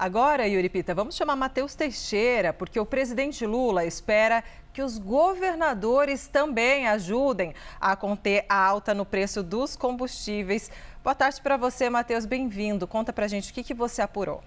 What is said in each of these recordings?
Agora, Yuri Pita, vamos chamar Matheus Teixeira, porque o presidente Lula espera que os governadores também ajudem a conter a alta no preço dos combustíveis. Boa tarde para você, Matheus, bem-vindo. Conta pra gente o que você apurou.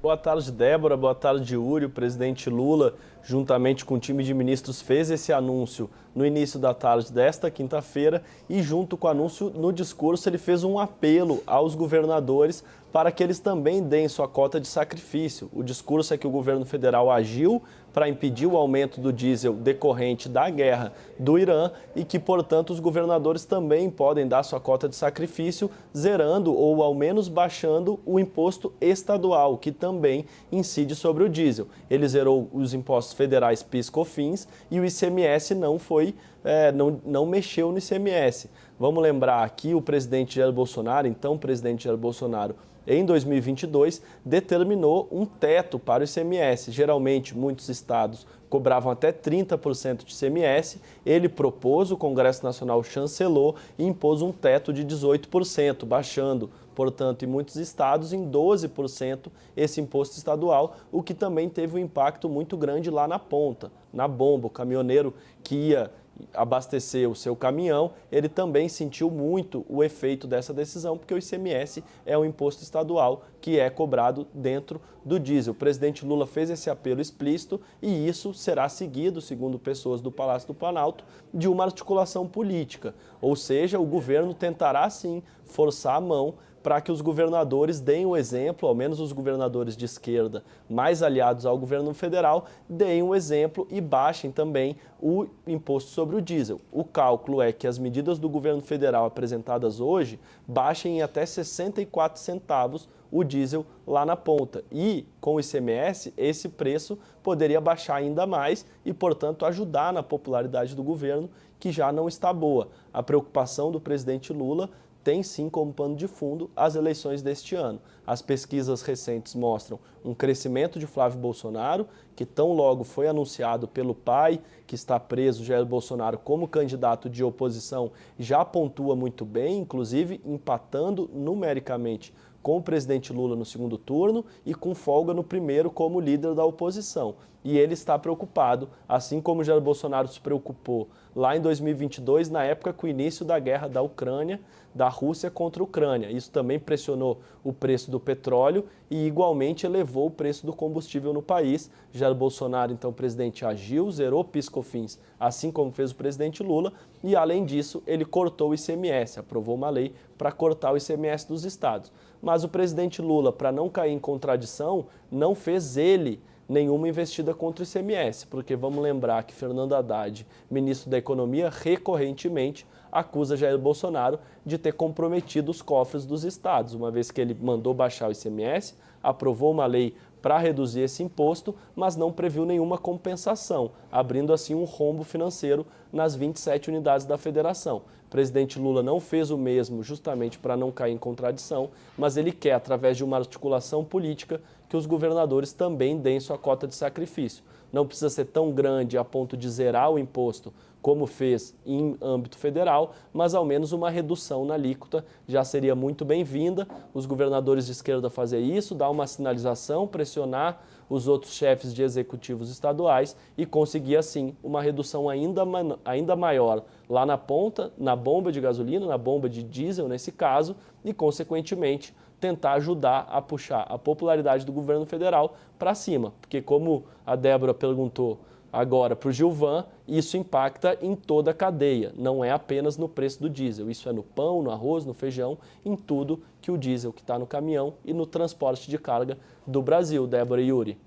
Boa tarde, Débora. Boa tarde, Yuri. O presidente Lula, juntamente com o time de ministros, fez esse anúncio no início da tarde desta quinta-feira e, junto com o anúncio no discurso, ele fez um apelo aos governadores para que eles também deem sua cota de sacrifício. O discurso é que o governo federal agiu para impedir o aumento do diesel decorrente da guerra do Irã e que, portanto, os governadores também podem dar sua cota de sacrifício, zerando ou ao menos baixando o imposto estadual, que também incide sobre o diesel. Ele zerou os impostos federais PIS, COFINS e o ICMS não mexeu no ICMS. Vamos lembrar aqui o presidente Jair Bolsonaro, então presidente Jair Bolsonaro, em 2022, determinou um teto para o ICMS. Geralmente, muitos estados cobravam até 30% de ICMS. Ele propôs, o Congresso Nacional chancelou e impôs um teto de 18%, baixando, portanto, em muitos estados, em 12% esse imposto estadual, o que também teve um impacto muito grande lá na ponta, na bomba. O caminhoneiro que ia abastecer o seu caminhão, ele também sentiu muito o efeito dessa decisão, porque o ICMS é um imposto estadual que é cobrado dentro do diesel. O presidente Lula fez esse apelo explícito e isso será seguido, segundo pessoas do Palácio do Planalto, de uma articulação política. Ou seja, o governo tentará sim forçar a mão para que os governadores deem o exemplo, ao menos os governadores de esquerda mais aliados ao governo federal, deem o exemplo e baixem também o imposto sobre o diesel. O cálculo é que as medidas do governo federal apresentadas hoje baixem em até 64 centavos o diesel lá na ponta. E com o ICMS, esse preço poderia baixar ainda mais e, portanto, ajudar na popularidade do governo, que já não está boa. A preocupação do presidente Lula tem sim como pano de fundo as eleições deste ano. As pesquisas recentes mostram um crescimento de Flávio Bolsonaro, que tão logo foi anunciado pelo pai, que está preso, Jair Bolsonaro, como candidato de oposição, já pontua muito bem, inclusive empatando numericamente com o presidente Lula no segundo turno e com folga no primeiro como líder da oposição. E ele está preocupado, assim como Jair Bolsonaro se preocupou lá em 2022, na época com o início da guerra da Ucrânia, da Rússia contra a Ucrânia. Isso também pressionou o preço do petróleo e igualmente elevou o preço do combustível no país. Jair Bolsonaro, então presidente, agiu, zerou PIS/COFINS, assim como fez o presidente Lula, e além disso ele cortou o ICMS, aprovou uma lei para cortar o ICMS dos estados. Mas o presidente Lula, para não cair em contradição, não fez ele nenhuma investida contra o ICMS, porque vamos lembrar que Fernando Haddad, ministro da Economia, recorrentemente acusa Jair Bolsonaro de ter comprometido os cofres dos estados, uma vez que ele mandou baixar o ICMS, aprovou uma lei para reduzir esse imposto, mas não previu nenhuma compensação, abrindo assim um rombo financeiro nas 27 unidades da federação. O presidente Lula não fez o mesmo justamente para não cair em contradição, mas ele quer, através de uma articulação política, que os governadores também deem sua cota de sacrifício. Não precisa ser tão grande a ponto de zerar o imposto, como fez em âmbito federal, mas ao menos uma redução na alíquota já seria muito bem-vinda. Os governadores de esquerda fazer isso, dar uma sinalização, pressionar os outros chefes de executivos estaduais e conseguir, assim, uma redução ainda maior lá na ponta, na bomba de gasolina, na bomba de diesel, nesse caso, e, consequentemente, tentar ajudar a puxar a popularidade do governo federal para cima. Porque, como a Débora perguntou agora para o Gilvan, isso impacta em toda a cadeia, não é apenas no preço do diesel. Isso é no pão, no arroz, no feijão, em tudo que o diesel que está no caminhão e no transporte de carga do Brasil. Débora e Yuri.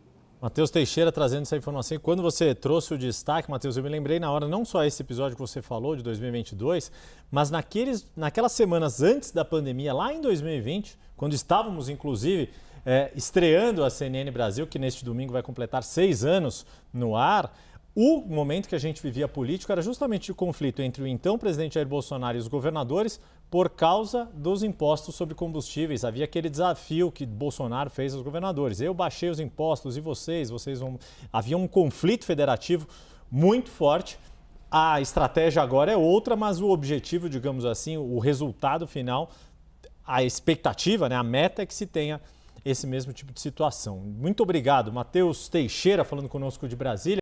Matheus Teixeira trazendo essa informação. E quando você trouxe o destaque, Matheus, eu me lembrei na hora, não só esse episódio que você falou, de 2022, mas naquelas semanas antes da pandemia, lá em 2020, quando estávamos, inclusive, estreando a CNN Brasil, que neste domingo vai completar 6 anos no ar, o momento que a gente vivia político era justamente o conflito entre o então presidente Jair Bolsonaro e os governadores por causa dos impostos sobre combustíveis. Havia aquele desafio que Bolsonaro fez aos governadores. Eu baixei os impostos e vocês vão... Havia um conflito federativo muito forte. A estratégia agora é outra, mas o objetivo, digamos assim, o resultado final, a expectativa, né, a meta é que se tenha esse mesmo tipo de situação. Muito obrigado, Matheus Teixeira, falando conosco de Brasília.